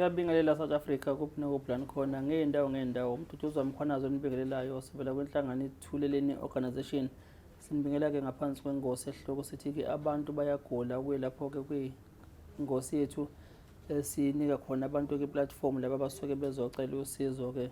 Siyabingelela South Africa kuphi nakuphi lana khona ngeendawo umduduzo wamkhwanazo onibingelelayo sivela kwinhlangano ithuleleni organization sinibingela-ke ngaphansi kwengosi esihloko sithi-ke abantu bayagula kuyilapho-ke kwingosi yethu esinika khona abantu-ke iplatform laba abasuke bezocela usizo-ke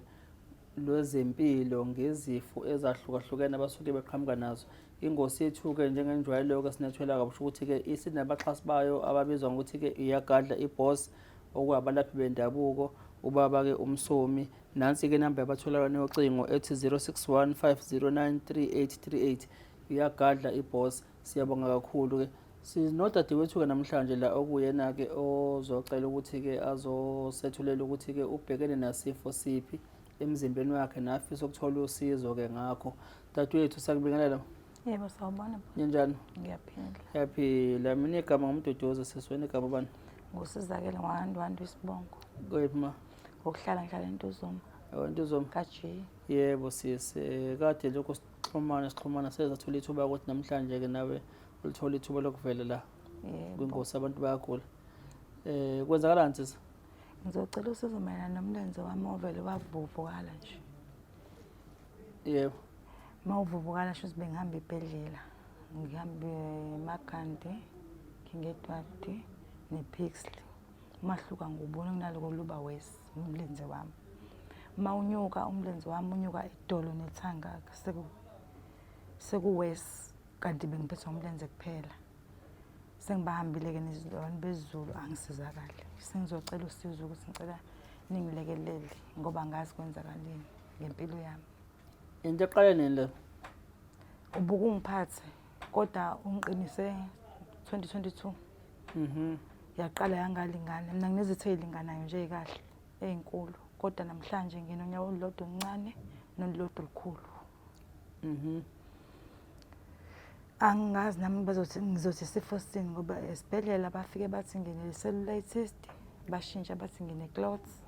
lwezempilo ngezifo ezahlukahlukene abasuke beqhamuka nazo. Ingosi yethu-ke njengenjwayelo-ke sinethwela kabusha ukuthi-ke isinabaxhasi bayo ababizwa ngokuthi-ke iyagadla iBoss okuyabalaphi bendabuko ubaba-ke uMsomi. Nansi-ke inamba yabatholakala yocingo ethi 061 509 3838 iyagadla iBoss. Siyabonga kakhulu-ke sinodadewethu-ke namhlanje la okuyena-ke ozocela ukuthi-ke azosethulela ukuthi-ke ubhekene nasifo siphi emzimbeni wakhe nafisa ukuthola usizo-ke ngakho. Dadewethu sakubingelela. Yebo sawubona. Ninjani? Ngiyaphila. Mina igama ngumduduzo seswena igama bani? Ngusizakele ngwandwandu isibongo. Kuyiphi ma? Ngokuhlala ngihlala eNtuzuma. Entuzuma. Kaji. Yebo sisi kade lokho sixhumana sezathola ithuba ukuthi namhlanje-ke nawe ulithola ithuba lokuvela la. Yebo. Kwingosi abantu bayagula. Kwenzakalani sisi? Ngizocela usizo mayelana nomlenze wami ovele wavuvukala nje. Yebo. Mawuvuvukala nje bengihamba ibhedlela. Ngihambe eMakhande, ngingedwadi nePixley. Umahluka ngubona kunaloko luba wesi umlenze wami. Mawunyuka umlenze wami unyuka idolo nethanga sekuwesi kanti bengiphethwe umlenze kuphela. Sengibahambile-ke nezilwane bezulu angisizakali. Sengizocela usizo ukuthi ngicela ningilekelele ngoba ngazi kwenzakaleni ngempilo yami. Into eqale nini le? Ubukungiphathe kodwa ungiqinise 2022. Yaqala yangalingana. Mina nginezitho ezilinganayo nje kahle ezinkulu kodwa namhlanje nginonyawo olulodwa oluncane nolulodwa olukhulu. Angazi nami bazothi ngizothi isifo sini ngoba esibhedlela bafike bathi ngine cellulite test bashintsha bathi ngine clots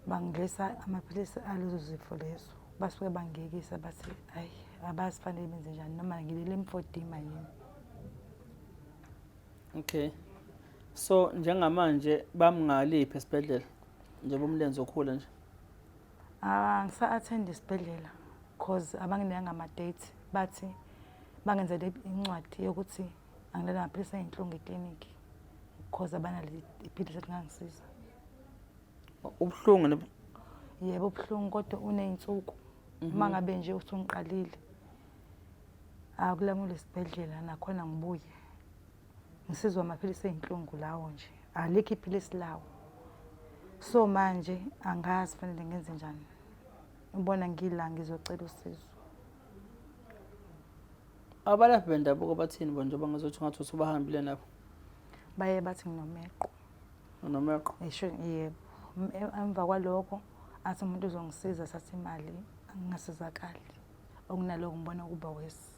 bangilesa amaphilisi alezo zifo lezo basuke bangiyekisa bathi hayi abazi fanele benze njani noma ngilele lymphodema yini. Okay. So njengamanje bamngaliphi esibhedlela njengoba umlenze okhula nje? Ngisa-attend isibhedlela cause abanginanga ama-date bathi bangenzele incwadi yokuthi angilele amaphilisi ayinhlungu ekliniki cause abanale iphilisi elingangisiza. Ubuhlungu? Yebo ubuhlungu kodwa uney'nsuku. Uma ngabe nje usungiqalile akulamule isibhedlela nakhona ngibuye ngisizwa amaphilisi ey'nhlungu lawo nje alikho iphilisi lawo. So manje angazi fanele ngenze njani. Ubona ngila ngizocela usizo. Abalaphi bendabuko bathini bo njengoba ngizothi ngathi usubahambile nabo? Baye bathi nginomeqo. Unomeqo? Esho yebo. Emva kwalokho athi umuntu uzongisiza sathi imali angingasizakali. Okunaloko ngibona kuba wesi.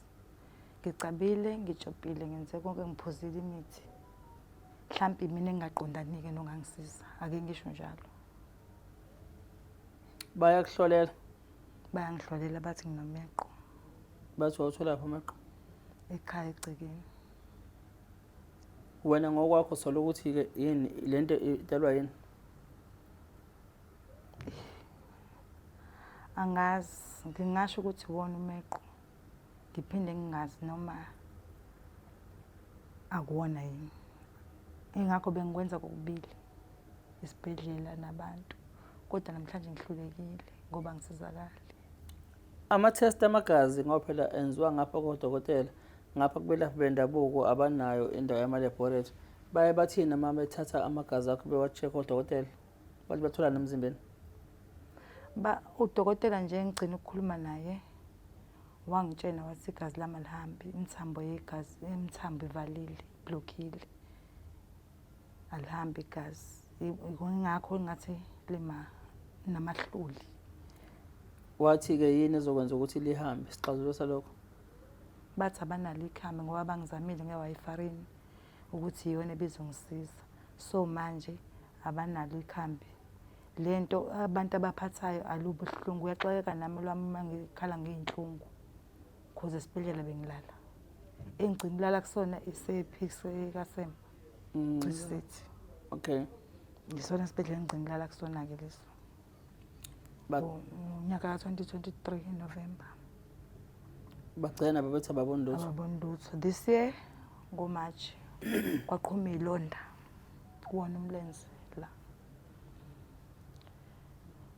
Ngicabile, ngijobile, ngenze konke ngiphuzile imithi. Mhlampe mina engingaqondanike nongangisiza. Ake ngisho njalo. Bayakuhlolela? Bayangihlolela bathi nginomeqo. Bathi wawuthola lapho umeqo? Ekhaya egcekeni. Wena ngokwakho sola ukuthi-ke yini lento idalwa yini? Angazi, ngingasho ukuthi wona umeqo. Ngiphinde ngingazi noma akuwona yini. Ingakho bengikwenza kokubili isibhedlela nabantu. Kodwa namhlanje ngihlulekile ngoba ngisizakali. Ama-test amagazi ngoba phela enziwa ngapha kodokotela ngapha kubelaphi bendabuko abanayo indawo yama-laboratory. Baye bathini uma bethatha amagazi akho bewa-check odokotela? Bathi bathola nemzimbeni? Udokotela nje engigcina ukukhuluma naye wangitshena wathi igazi lami alihambi, imithambo yegazi, imithambo ivalile, blockile. Alihambi igazi. Ingakho ngathi lima namahluli. Wathi-ke yini ezokwenza ukuthi lihambe isixazululo salokho? Bathi abanalo ikhambi ngoba bangizamile ngeWiFarine ukuthi iyona ebizongisiza. So manje abanalo ikhambi. Lento abantu abaphathayo alubo ubuhlungu uyaxakeka nami lwami mangikhala ngey'nhlungu. Cause esibhedlela bengilala. Engigcina ulala kusona isePixley kaSem. Okay. Ngisona isibhedlela engigcina ngilala kusona-ke leso. Unyaka ka-2023 November. Bagcina babethi ababoni lutho. Ababoni lutho. This year ngoMarch kwaqhuma ilonda kuwona umlenze la.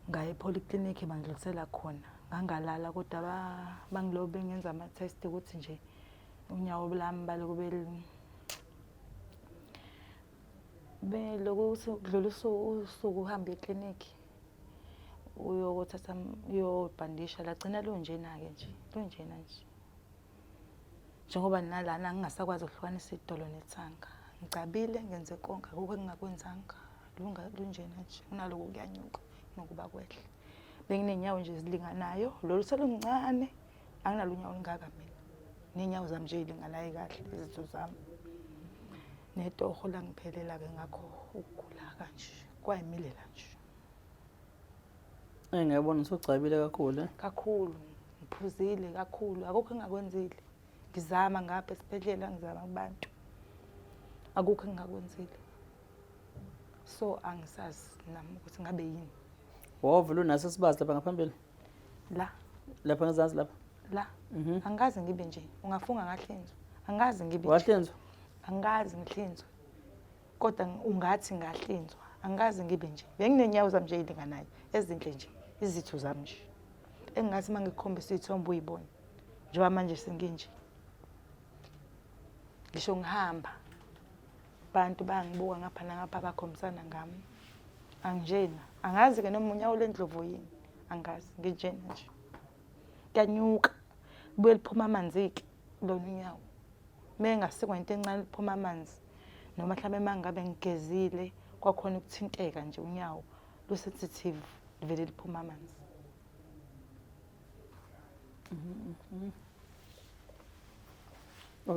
Ngaye polyclinic bangidlulisela khona. Ngangalala kodwa bangilobe ngenza ama-test ukuthi nje unyawo lami balokube beloku kudlulisa usuku uhamba eclinic uyokuthatha uyobhandisha lagcina lunjena-ke nje lunjena nje. Njengoba nalana ngingasakwazi ukuhlukanisa idolo nethanga. Ngicabile ngenze konke akukho engingakwenzanga. Lunjena nje unaloku kuyanyuka nokuba kwehle. Benginenyawo nje ezilinganayo lolu selungincane anginalo unyawo olungaka mina. Nenyawo zami nje ezilinganayo kahle izitho zami. Netoho langiphelela-ke ngakho ukugula kanje kwayimilela nje. Ngiyabona usugcabile kakhulu. Kakhulu ngiphuzile kakhulu akukho engakwenzile. Ngizama ngapha esibhedlela ngizama kubantu. Akukho engakwenzile. So angisazi nami ukuthi ngabe yini. Wovula unaso isibazi lapha ngaphambili. Lapha ngezansi lapha. Angazi ngibe nje ungafunga ngahlinzwa. Angazi ngibe. Wahlinzwa? Angazi ngihlinzwa. Kodwa ungathi ngahlinzwa. Angazi ngibe nje. Benginenyawo zami nje ezilinganayo ezinhle nje izitho zami nje. Engathi mangikhombisa izithombe uyibone. Njengoba manje senginje. Ngisho ngihamba. Abantu bayangibuka ngapha nangapha bakhombisana ngami. Anginjena. Angazi-ke noma unyawo lendlovu yini. Angazi nginjena nje. Kuyanyuka. Buye liphuma amanzi-ke lona unyawo. Mengasikwa into encane liphuma amanzi. Noma mhlawumbe mangabe ngigezile kwakhona ukuthinteka nje unyawo lu-sensitive livele liphuma amanzi.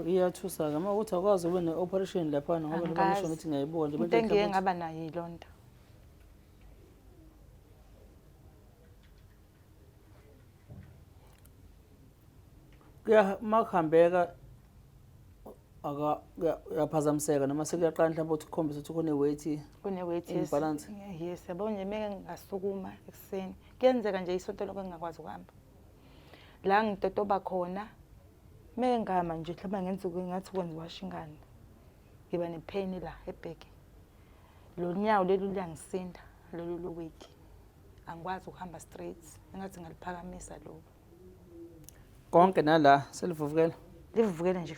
Iyathusa-ke uma ukuthi akwazi ube ne-operation laphana ngoba noma ngisho ukuthi ngiyayibona. Into engiye ngaba nayo ilonda. Makuhambeka uyaphazamiseka noma sekuyaqala mhlawumbe ukuthi ukhombise ukuthi kune-weight imbalance. Yes, yabo nje meke ngingasukuma ekuseni. Kuyenzeka nje isonto lokho ngingakwazi ukuhamba. La ngitotoba khona meke ngihamba nje mhlawumbe ngenza ngathi kwenziwa shingane. Ngiba ne-pain la ebheke. Lo nyawo leli luyangisinda lolu lu-weak. Angikwazi ukuhamba straight. Engathi ngaliphakamisa lo. Konke nala selivuvukela. Livuvukele nje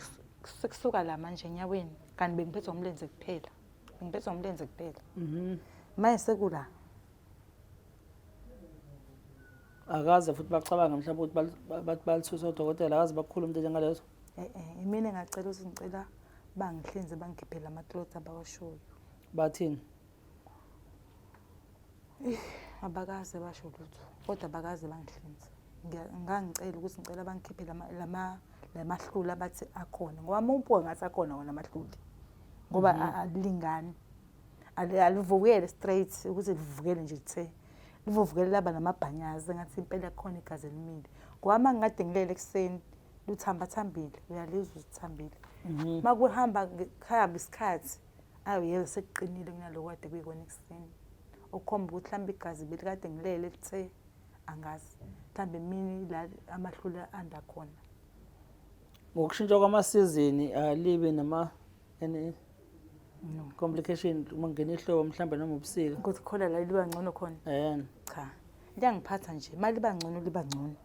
sekusuka la manje enyaweni kanti bengiphethwe umlenze kuphela. Bengiphethwe umlenze kuphela. Manje sekula. Akaze futhi bacabanga mhlawumbe ukuthi bathi balithuse odokotela akaze bakhuluma into njengalezo. Mina ngacela ukuthi ngicela bangihlinze bangikhiphele ama-clothes abawashoyo. Bathini? Abakaze basho lutho kodwa bakaze bangihlinze. Ngangicela ukuthi ngicela bangikhiphele lamahluli abathi akhona ngoba umbuka ngathi akhona wona amahluli ngoba alilingani alivukele straight ukuthi livukele nje lithe livuvukele laba namabhanyazi ngathi impela khona igazi elimile ngoba mangikade ngilele ekseni luthambathambile uyalizwa uzithambile makuhamba khaya isikhathi yebo sekuqinile kunaloko kade kuyikona ekseni okhomba ukuthi mhlawumbe igazi belikade ngilele lithe angazi mhlawumbe mini la amahluli anda khona. Ngokushintsha kwamasizini alibe nama complication uma ngena ihlobo mhlawumbe noma ubusika. Ukuthi khona la liba ngcono khona. Cha. Liyangiphatha nje mali liba ngcono liba ngcono.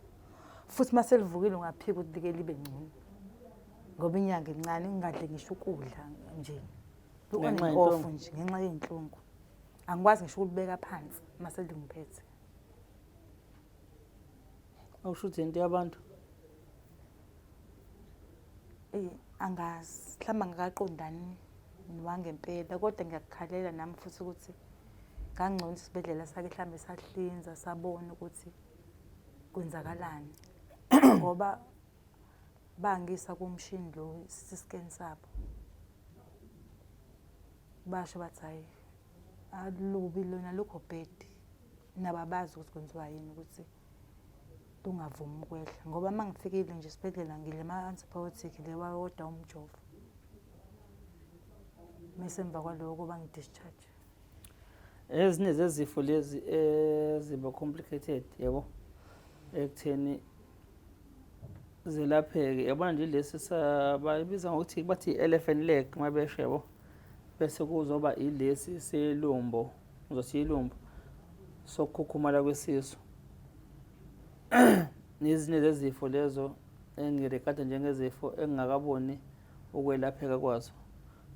Futhi mase livukile ungaphika ukuthi like libe ngcono. Ngoba inyanga encane ngingadle ngisho ukudla nje. Ofu nje ngenxa yenhlungu. Angikwazi ngisho ukulibeka phansi mase lingiphethe. Awushuthi into yabantu. Angazi mhlawumbe ngakaqondani wangempela kodwa ngiyakukhalela nami futhi ukuthi ngangcono isibedlela sake mhlawumbe sahlinza sabona ukuthi kwenzakalani ngoba bangisa kumshini lo scan sabo basho bathi hayi alubi lona lokho bed nababazi ukuthi kwenziwa yini ukuthi ungavumi ukwehla ngoba mangifikile nje esibedlela ngile ama-antibiotic lewa wodwa umjovo mase emva kwaloko bangidischarge. ezinye zezifo lezi eziba complicated yabo ekutheni zelapheke. Yabona nje lesi sabayibiza ngokuthi bathi elephant leg mabesho yabo, bese kuzoba ilesi selumbo, uzothi ilumbo sokukhukhumala kwesisu. Nezinye zezifo lezo engirekada njengezifo engingakaboni ukwelapheka kwazo,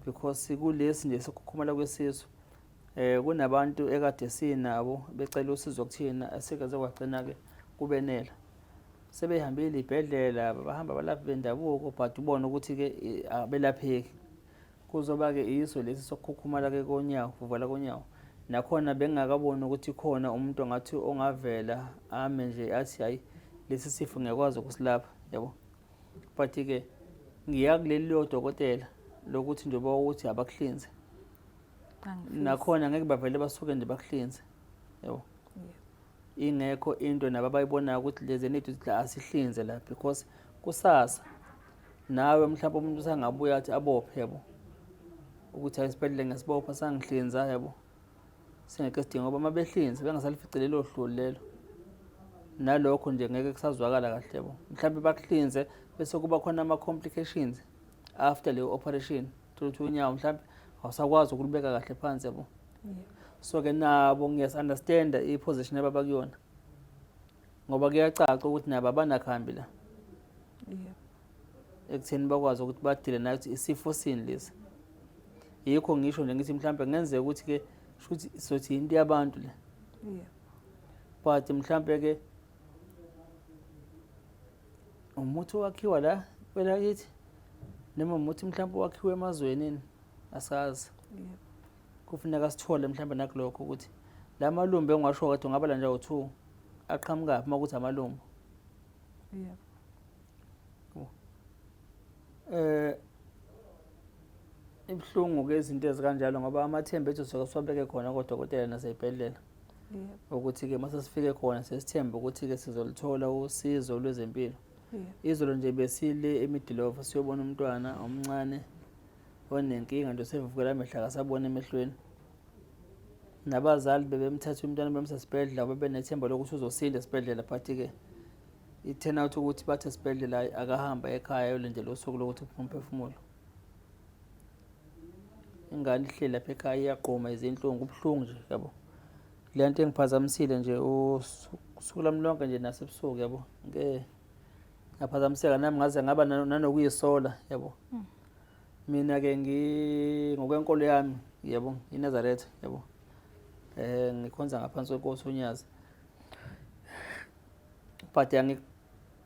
because kulesi nje sokukhukhumala kwesisu kunabantu ekade sinabo becela usizo kuthina asikaze kwagcina-ke kubenela. Sebehambile ibhedlela, bahamba abalaphi bendabuko, but ubone ukuthi-ke abelapheki. Kuzoba-ke iso lesi sokukhukhumala-ke konyawo, ukuvala konyawo. Nakhona bengingakaboni ukuthi khona umuntu ongathi ongavela ame nje athi hayi lesi sifo ngiyakwazi ukusilapha yabo. But-ke ngiya kuleli lodokotela lokuthi nje ukuthi abakuhlinze. Nakhona ngeke bavele basuke nje bakuhlinze yabo. Ingekho into nabo abayibonayo ukuthi lezi need asihlinze la, because kusasa nawe mhlawumbe umuntu usangabuya athi abophe yabo ukuthi ayisibhedlela ngesibopha sangihlinza yabo. Singeke sidinga ngoba mabehlinze bengasalifice lelo hlulu lelo, nalokho nje ngeke kusazwakala kahle yabo. Mhlawumbe bakuhlinze bese kuba khona ama-complications after le operation, ukuthi unyawo mhlawumbe awusakwazi ukulubeka kahle phansi yabo. So-ke nabo ngiyas-understanda i-position ababakuyona, ngoba kuyacaca ukuthi nabo abanakhambi la ekutheni bakwazi ukuthi badile nayo ukuthi isifo sini lesi. Yikho ngisho nje ngithi mhlawumbe kungenzeka ukuthi-ke shuthi sothi into yabantu le, but mhlawumbe-ke umuthi wakhiwa la kwelakithi noma umuthi mhlawumbe wakhiwa emazweni asazi. Kufuneka sithole mhlawumbe nakulokho ukuthi la malumbu engiwasho kade ungabala nje u2 aqhamuka uma ukuthi amalumbu. Ibhlungu-ke izinto ezikanjalo ngoba amathemba ethu soke siwabeke khona kodokotela nasey'bhedlela, ukuthi-ke mase sifike khona sesithemba ukuthi-ke sizolithola usizo lwezempilo. Izolo nje besile eMidilova siyobona umntwana omncane onenkinga nje sevukela amehlo akasabona emehlweni. Nabazali bebemthatha umntwana bemsa esibhedlela bebenethemba lokuthi uzosinda esibhedlela, but-ke i-turn out ukuthi bathi esibhedlela akahamba ekhaya yolindela usuku lokuthi uphume umphefumulo. Ingane ihleli lapha ekhaya iyaqoma izinhlungu, ubuhlungu nje yabo. Le nto engiphazamisile nje usuku lami lonke nje nasebusuku yabo. Ngaphazamiseka nami ngaze ngaba nanokuyisola yabo. Mina-ke ngokwenkolo yami yabo iNazaretha yabo, ngikhonza ngaphansi kwenkosi uNyazi, but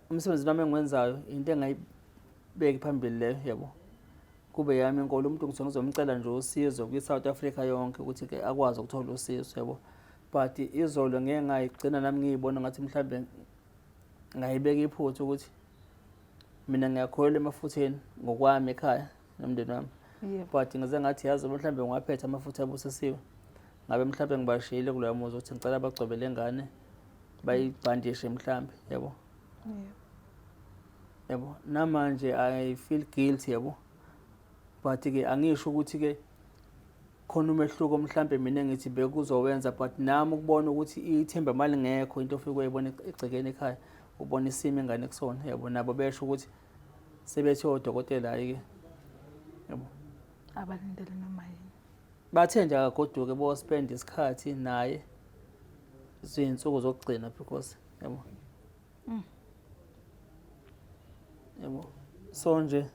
umsebenzi wami engiwenzayo into engayibeki phambili leyo yabo. Kube yami inkolo, umuntu ngizomcela nje usizo kwi-South Africa yonke ukuthi-ke akwazi ukuthola usizo yabo. But izolo ngeke ngayigcina nami ngiyibona ngathi mhlawumbe ngayibeka iphutha ukuthi mina ngiyakholelwa emafutheni ngokwami ekhaya nomndeni wami. But ngize ngathi yazi mhlawumbe ngwaphetha amafutha abusisiwe, ngabe mhlawumbe ngibashiyile kuloya muzi ukuthi ngicela bagcobele ngane bayibhandishe mhlawumbe yabo. Yabo namanje I feel guilty yabo, but-ke angisho ukuthi-ke khona umehluko mhlawumbe mina ngithi bekuzowenza, but nami ukubona ukuthi ithemba mali ngekho into ofike uyibona egcekeni ekhaya, ubona isimo ingane kusona yabo. Nabo besho ukuthi sebethi odokotela hayi-ke yabo abalindele noma yini, bathe nje akagoduke bospend isikhathi naye zinsuku zokugcina, because yabo yabo. So nje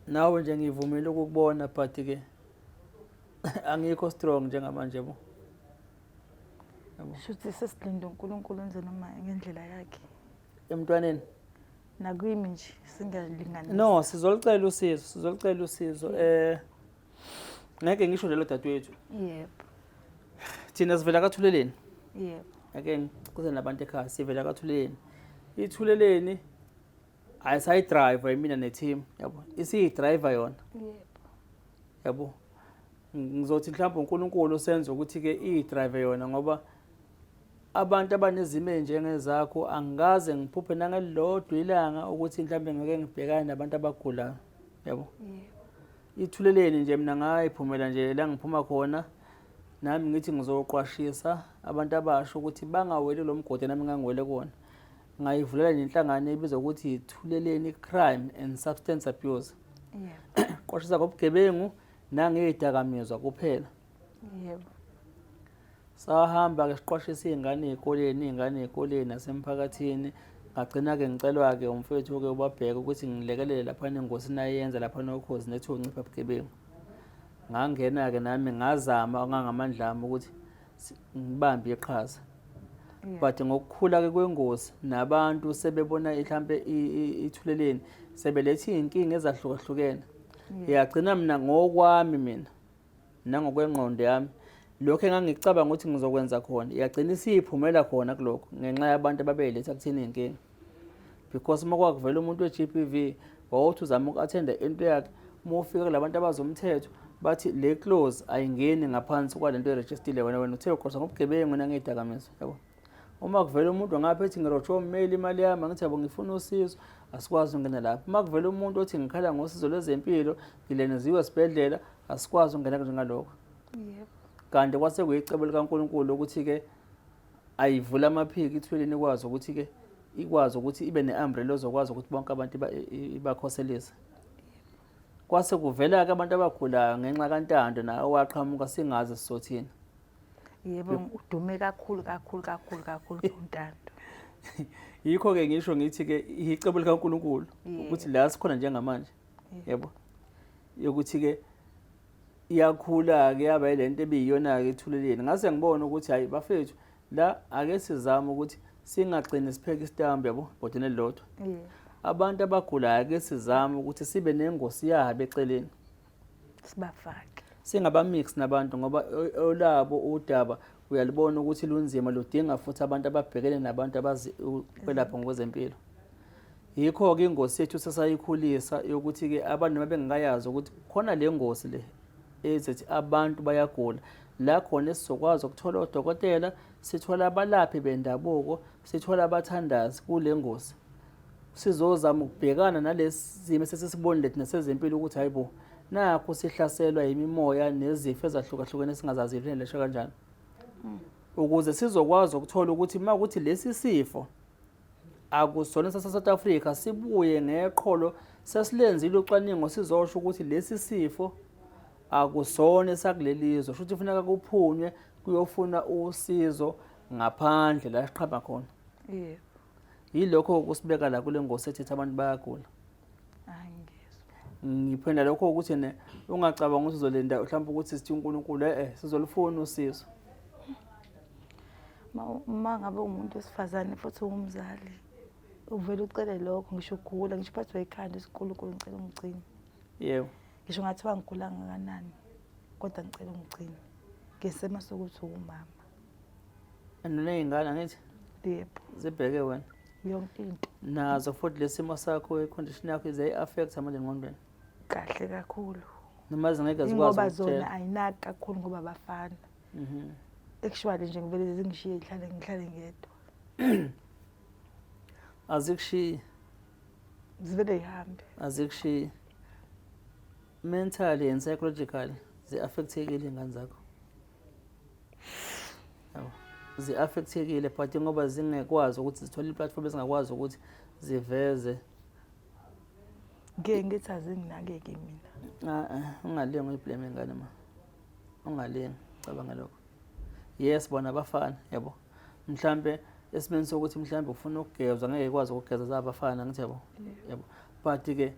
nawe nje ngivumile ukukubona, but-ke angikho strong njengamanje yabo. shuthi sesilinde uNkulunkulu enze noma ngendlela yakhe Emntwaneni nakwimi nje singalingani. no, sizolicela usizo. Ngeke ngisho lelo dadewethu, Yebo. thina sivela kaThuleleni. Yebo. Ake ngikuze nabantu ekhaya sivela kaThuleleni. IThuleleni ayisayi-drive mina ne-team yabo, isiyi-driver yona yabo. Ngizothi mhlawumbe uNkulunkulu senze ukuthi-ke iyi-drive yona, ngoba abantu abanezimo ey'njengezakho angikaze ngiphuphe nangelilodwa ilanga ukuthi mhlawumbe ngeke ngibhekane nabantu abagulayo yabo. IThuleleni nje mina ngayiphumela nje la ngiphuma khona, nami ngithi ngizoqwashisa abantu abasha ukuthi bangaweli lo mgodi nami ngangiwele kuwona. Ngayivulela nenhlangano ebizwa ukuthi Thuleleni Crime and Substance Abuse. Qwashisa ngobugebengu nangezidakamizwa kuphela. Yebo. Sahamba ke siqwashisa izingane ezikoleni nasemphakathini. Ngagcina-ke ngicelwa-ke umfethu-ke ubabheka ukuthi ngilekelele lapha engosini ayenza lapha nokhozi nethi uncipha bugebengu. Ngangena-ke nami ngazama ngangamandla ami ukuthi ngibambe iqhaza. But ngokukhula-ke kwengosi nabantu sebebona mhlampe Ithuleleni sebelethe iy'nkinga ezahlukahlukene. Yagcina mina ngokwami mina nangokwengqondo yami lokho engangicabanga ukuthi ngizokwenza khona yagcina isiyiphumela khona kulokho ngenxa yabantu ababeletha kuthina iy'nkinga. Because uma kwakuvela umuntu we-GBV wawuthi uzama uku-athenda into yakhe, uma ufika kulabantu abazomthetho bathi le clause ayingeni ngaphansi kwalento erejistile wena uthe uqosa ngobugebengu nangezidakamizwa, yabo. Uma kuvela umuntu ngapha ethi ngirotshe ummeli imali yami ngithi yabo ngifuna usizo, asikwazi ukungena lapho. Uma kuvela umuntu othi ngikhala ngosizo lwezempilo ngilenziwe esibhedlela, asikwazi ukungena njengalokho. Yebo. Kanti kwase kuyicebo likaNkulunkulu ukuthi-ke ayivula amaphiki Ithuleleni ikwazi ukuthi ibe ne-umbrella ozokwazi ukuthi bonke abantu ibakhoselise. Kwase kuvela-ke abantu abagulayo ngenxa kaNtando nawe waqhamuka singazi sizothini. Yebo, udume kakhulu uNtando. Yikho-ke ngisho ngithi-ke icebo likaNkulunkulu ukuthi la sikhona njengamanje, yebo, yokuthi-ke iyakhula-ke yaba yilento ebiyiyona-ke Ithuleleni. Ngase ngibona ukuthi hayi bafethu la ake sizame ukuthi singagcini sipheke isitambu, yabo, bhodweni elilodwa. Abantu abagulayo ake sizame ukuthi sibe nengosi yabo eceleni. Sibafake. Singabamix nabantu ngoba olabo udaba uyalibona ukuthi lunzima ludinga futhi abantu ababhekene nabantu abazi ukwelapha ngokwezempilo. Yikho-ke ingosi yethu sesayikhulisa yokuthi-ke abantu mabengakayazi ukuthi khona le ngosi le ezithi abantu bayagula. La khona esizokwazi ukuthola odokotela, sithola abalaphi bendabuko, sithola abathandazi kule ngosi. Sizozama ukubhekana nalesi simo sesisibonile thina sezempilo ukuthi hayibo nakho sihlaselwa yimimoya nezifo ezahlukahlukene esingazazi ilesho kanjani. Ukuze sizokwazi ukuthola ukuthi makuthi lesi sifo akusona sase-South Africa sibuye ngeqholo sesilenzile ucwaningo sizosho ukuthi lesi sifo akusona esakulelizwe, futhi kufuneka kuphunywe kuyofuna usizo ngaphandle la siqhaba khona. Yebo. Yilokho kusibeka la kule ngosi ethi abantu bayagula. Ngiphinda lokho ukuthi ungacabanga ukuthi uzolinda mhlawumbe ukuthi sithi uNkulunkulu sizolufuna usizo. Uma ngabe umuntu wesifazane futhi ungumzali uvela ucele lokho ngisho ugula ngisho phathwa ikhanda uNkulunkulu ngicela ungigcine. Yebo. Ngisho ngathiwa ngigula kangakanani kodwa ngicela ungigcine ngesimo sokuthi ungumama. Ney'ngane angithi Yebo. zibheke wena Yonke into nazo futhi lesimo sakho icondition yakho ziyayi-affect manje engqondweni kahle kakhulu. noma zingeke zikwazi ngoba zona ayinaki kakhulu ngoba bafana. Actually nje ngivele zingishiye ngihlale ngedwa. Azikushiyi. Zivele yihambe. Azikushiyi. Mentally and psychologically zi-affectekile iy'ngane zakho. Zi-affectekile but ngoba zingekwazi ukuthi zithole i-platform ezingakwazi ukuthi ziveze. Ngeke ngithi azinginakeki mina. Ungalingi uyiblame ingane ma. Ungalingi cabanga lokho. Yes bona abafana yabo. Mhlambe esimeni sokuthi mhlambe ufuna ukugezwa ngeke ikwazi ukugeza zabafana ngithi yabo. Yabo. But ke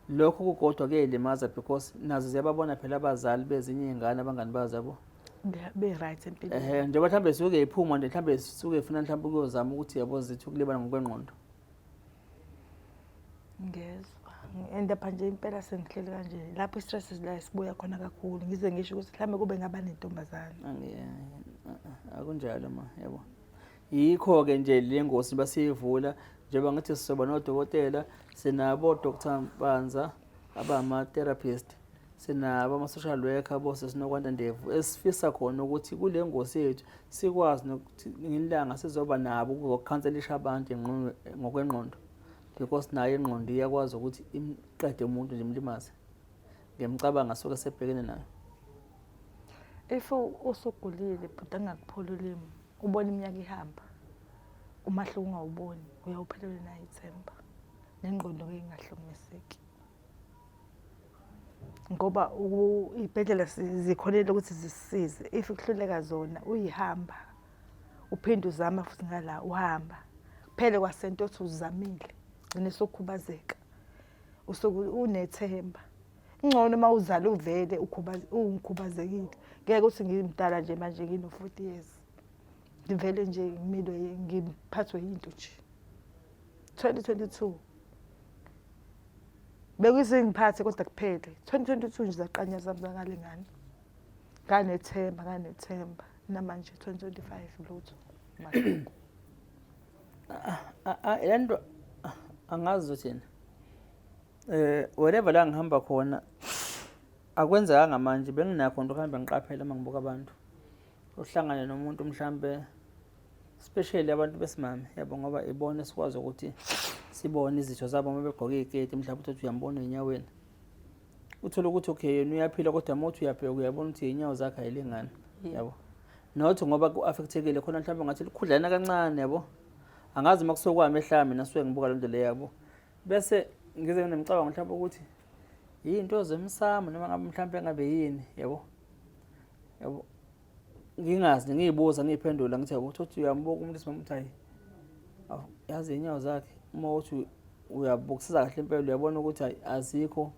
lokho kukodwa kuyalimaza because nazo ziyababona phela abazali bezinye izingane abangani bazo yabo. Be right empilweni. Njengoba mhlambe suke iphuma nje mhlambe suke ifuna mhlambe ukuyozama ukuthi yabo zithi ukulibala ngokwengqondo. Ngezwa. Endapha nje impela sengihleli kanje lapho i-stress la sibuya khona kakhulu ngize ngisho ukuthi mhlambe kube ngaba nentombazana. Akunjalo ma yabo. Yikho ke nje le ngosi basiyivula njengoba ngithi sizoba nodokotela, sinabo Dr. Mpanza abama-therapist, sinabo ama-social worker bose sinokwanda Ndevu esifisa khona ukuthi kule ngosi yethu sikwazi nokuthi ngilanga sizoba nabo ukukhanselisha abantu ngokwengqondo because nayo ingqondo iyakwazi ukuthi imqede umuntu nje imlimaze ngemcabanga soke sebhekene nayo. if usugulile but angakupholi ulimi ubona iminyaka ihamba umahluko ungawuboni uyawuphelelwa nayo ithemba nengqondo-ke ingahlukumezeki ngoba iy'bhedlela zikhonile ukuthi zisisize if kuhluleka zona uyihamba uphinde uzama futhi ngala uhamba kuphele kwasento othi uzamile gcine sokhubazeka usuke unethemba ingcono uma uzala uvele ungikhubazekile ngeke uthi ngimdala nje manje ngino-40 years ngivele nje ngimilwe ngiphathwe yinto nje 2022 bekuyisengiphathe kodwa kuphele 2022 nje zaqanya zami zangalingani nganethemba namanje 2025 lutho mahluko lento angazi thina wherever la ngihamba khona akwenzekanga manje benginakho nto kuhambe ngiqaphela uma ngibuka abantu uhlangane nomuntu mhlambe especially abantu besimame yabo ngoba ibona sikwazi ukuthi sibone izitho zabo uma begqoke iketi mhlawumbe uthi uyambona enyaweni uthola ukuthi okay yena uyaphila kodwa uma uthi uyabheka uyabona ukuthi inyawo zakhe ayilingani yabo not ngoba ku-affectekile khona mhlawumbe ngathi likhudlana kancane yabo angazi uma kusokwami ehlami nasuke ngibuka lento le yabo bese ngize nginemcabango mhlawumbe ukuthi yinto zemsamo noma ngabe mhlawumbe engabe yini yabo ngingazi ngiyibuza ngiyiphendula ngithi yabo uthi uyambuka umuntu esimama uthi hayi yazi inyawo zakhe uma uthi uyabukisiza kahle impela uyabona ukuthi hayi azikho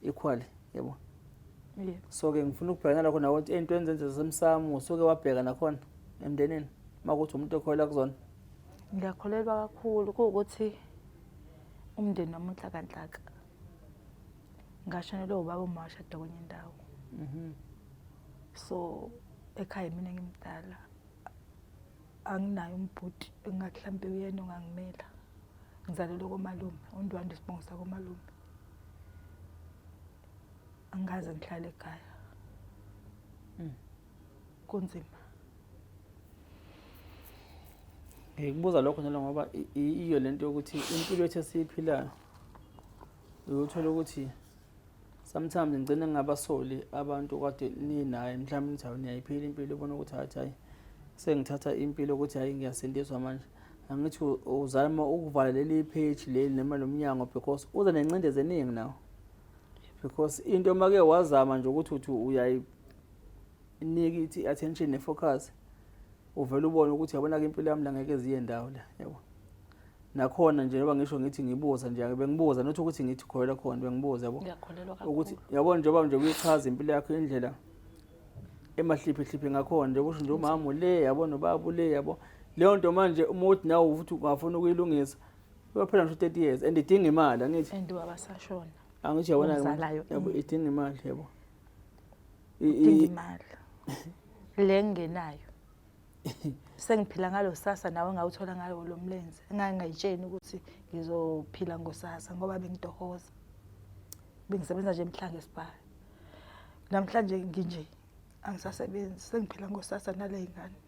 equal yabo so ke ngifuna ukubhekana lakho nawe ukuthi into enzenze zemsamo usuke wabheka nakhona emndenini makuthi umuntu okholela kuzona. Ngiyakholelwa kakhulu kuwukuthi umndeni wami unhlakanhlaka ngashonelwe ubaba uma washada kwenye indawo so ekhaya mina ngimdala anginayo umbhuti engathi mhlambe uyena ongangimela ngizalelwe komalume uNdwanda isibongo sakomalume angaze ngihlale ekhaya kunzima. Ngikubuza lokho njalo ngoba iyo lento yokuthi impilo yethu esiyiphilayo uyothola ukuthi sometimes ngicela ngabasoli abantu kade ninaye mhlawumbe nithi niyayiphila impilo ubona ukuthi hayi sengithatha impilo ukuthi hayi ngiyasindiswa manje angithi uzama ukuvala leli page leli noma lomnyango because uza nencindezi eningi nawo because into make wazama nje ukuthi uyayinika ithi attention ne focus uvela ubone ukuthi yabona ke impilo yami la ngeke ziye ndawo la yabo nakhona nje ngoba ngisho ngithi ngibuza nje bengibuza nothi ukuthi ngithi kholela khona bengibuza yabo ukuthi yabona njengoba nje uyichaza impilo yakho indlela emahliphi ngakhona nje kusho nje umama ule yabona ubaba ule yabo leyo nto manje uma uthi nawe uthi ungafuna ukuyilungisa uyaphela nje 30 years and idinga imali angithi and wabasashona angithi yabona yabo idinga imali yabo idinga imali le ngenayo sengiphila ngalo sasa nawe ngawuthola ngayo lo mlenze engangayitsheni ukuthi ngizophila ngosasa ngoba bengidohoza bengisebenza nje emhlanje esibaya namhlanje nginje angisasebenzi sengiphila ngosasa nale ingane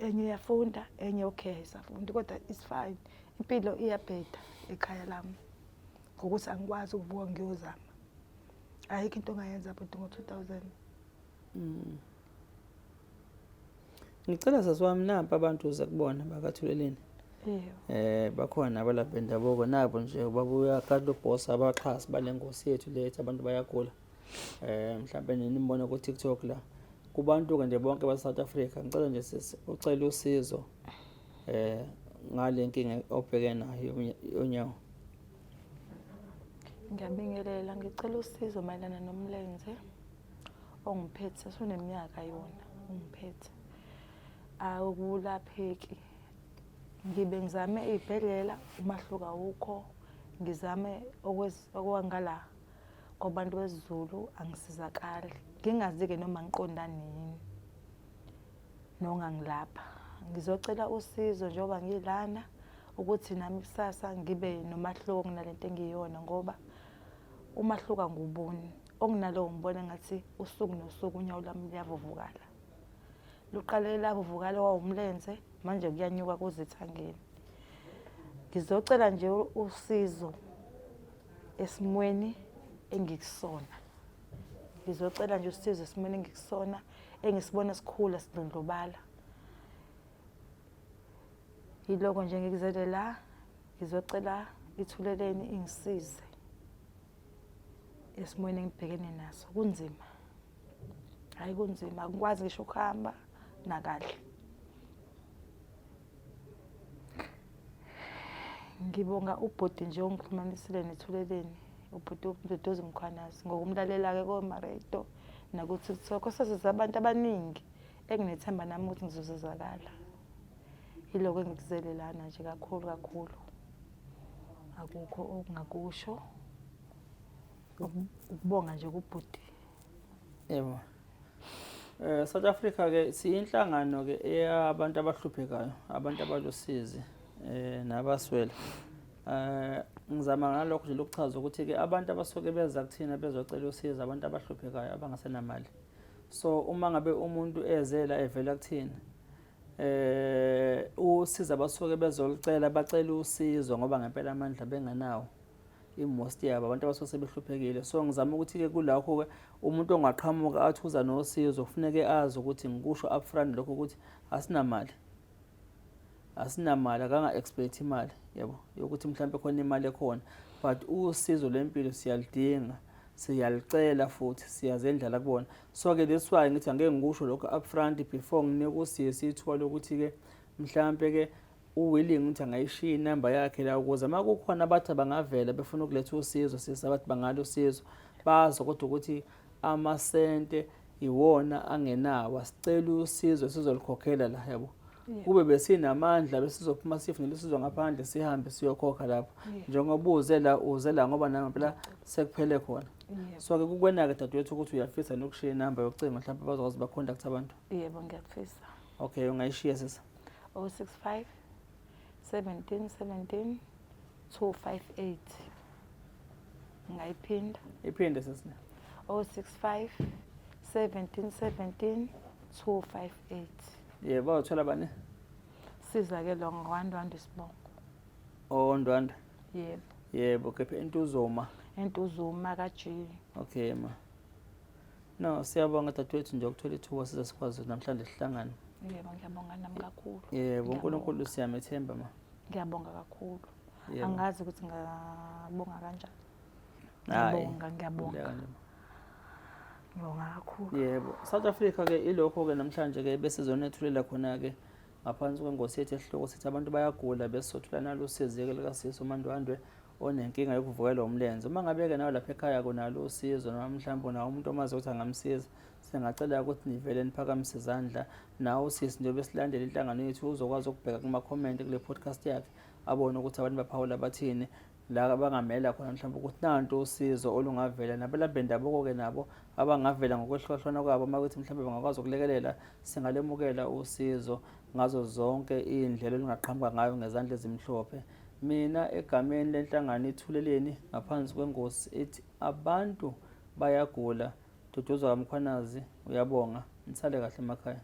enye yafunda enye okay safundi kodwa it's fine impilo iyabheda ekhaya lami ngokuthi angikwazi ukuvuka ngiyozama ayikho into ongayenza but ngo-2000 ngicela sasiwami nampa abantu uze kubona bakathuleleni bakhona abalapha bendabuko nabo nje babuya kade boss abaxhasi balengosi yethu lethu abantu bayagula mhlawumbe nimbona ku TikTok la kubantu ke nje bonke ba South Africa ngicela nje ucela usizo ngale nkinga obhekene nayo onyawo. Ngiyabingelela ngicela usizo mayelana nomlenze ongiphethe soneminyaka yona ungiphethe awukulapheki ngibe ngizame izibhedlela umahluka ukho ngizame okwangala kwabantu beSizulu angisizakali ngingazi ke noma ngiqondane yini nongangilapha ngizocela usizo njengoba ngilana ukuthi nami kusasa ngibe nomahluko nalento engiyona ngoba umahluka nguboni okunalo ngibona ngathi usuku nosuku unyawo lami liyavuvukala luqalela uvukala wawumlenze manje kuyanyuka kuzithangeni ngizocela nje usizo esimweni engikusona ngizocela nje usizo esimweni engikusona engisibona esikhulu sidlondlobala. Yiloko nje ngikuzele la ngizocela Ithuleleni ingisize esimweni engibhekene naso. Kunzima, hayi kunzima, angikwazi ngisho ukuhamba nakahle. Ngibonga ubhodi nje ongixhumanisile neThuleleni, ubhodi uMduduzi Mkhwanazi, ngokumlalela-ke koMareto naku-TikTok. Sesize abantu abaningi enginethemba nami ukuthi ngizosizakala. Yiloko engikuzele lana nje kakhulu kakhulu. Akukho okungakusho. Ukubonga nje kubhodi. Yebo. South Africa ke siyinhlangano ke eyabantu abahluphekayo, abantu abalosizi nabaswele. Ngizama ngalokho nje lokuchaza ukuthi ke abantu abasuke beza kuthina bezocela usizo abantu abahluphekayo abangasenamali. So uma ngabe umuntu ezela evela kuthina usiza abasuke bezolicela bacela usizo ngoba ngempela amandla bengenawo. Imost yabo abantu abasuke sebehluphekile. So ngizama ukuthi ke kulakho ke umuntu ongaqhamuka athuza nosizo kufuneke azi ukuthi ngikusho upfront lokho ukuthi asinamali akanga expect imali, yabo, yokuthi mhlawumbe khona imali ekhona, but usizo lempilo siyalidinga, siyalicela futhi siyazendlala kubona. So ke this why ngithi angeke ngikusho lokho upfront before nginike usizo ithuba lokuthi ke mhlawumbe ke willing ukuthi angayishiya inamba yakhe la ukuze makukhona abathi bangavela befuna ukuletha usizo sisabathi bangalo usizo bazo kodwa ukuthi amasente iwona angenawo, sicela usizo sizolikhokhela la, yabo. Kube besinamandla besizophuma sifune usizo ngaphandle sihambe siyokhokha lapho. Njengoba uzela ngoba ngempela sekuphele khona. So ke kukwena ke dadewethu ukuthi uyafisa nokushiya inamba yokucinga mhlawumbe bazokwazi bacontact abantu. Yebo ngiyafisa. Okay, ungayishiya sisa. 065 17 258. Ngayiphinda. Iphinde sisi. 065 17 258. Yebo, uthola bani? Siza-ke lo ngwandwanda Sibongo. Ndwanda. Yebo. Yebo, kepha Entuzuma. Entuzuma kaG. Okay ma. No, siyabonga dadewethu nje ukuthola ithuba siza sikwazi namhlanje sihlangane. Yebo, ngiyabonga nami kakhulu. Yebo, uNkulunkulu siyamethemba ma. Ngiyabonga kakhulu. Yebo. Angazi ukuthi ngabonga kanjani. Ngiyabonga. Ngibonga kakhulu. Yebo. South Africa ke ilokho ke namhlanje ke bese zonethulela khona ke ngaphansi kwengosi yethu esihloko sithi abantu bayagula besothula nalo usizo ke likaSisi uMandwandwe onenkinga yokuvukelwa umlenze. Uma ngabe ke nawe lapha ekhaya kunalo usizo noma mhlawumbe nawo umuntu omazi ukuthi angamsiza, singacela ukuthi nivele niphakamise izandla nawo uSisi nje besilandela inhlangano yethu uzokwazi ukubheka kuma comment kule podcast yakhe abone ukuthi abantu baphawula bathini la bangamela khona mhlawumbe ukuthi nanto usizo olungavela nabelaphi bendabuko ke nabo abangavela ngokwehlukahlukana kwabo makuthi mhlawumbe bangakwazi ukulekelela singalemukela usizo ngazo zonke indlela olungaqhamuka ngayo ngezandla ezimhlophe. Mina egameni lenhlangano Ithuleleni ngaphansi kwengosi ethi abantu bayagula. Duduza kaMkhwanazi, uyabonga, nisale kahle emakhaya.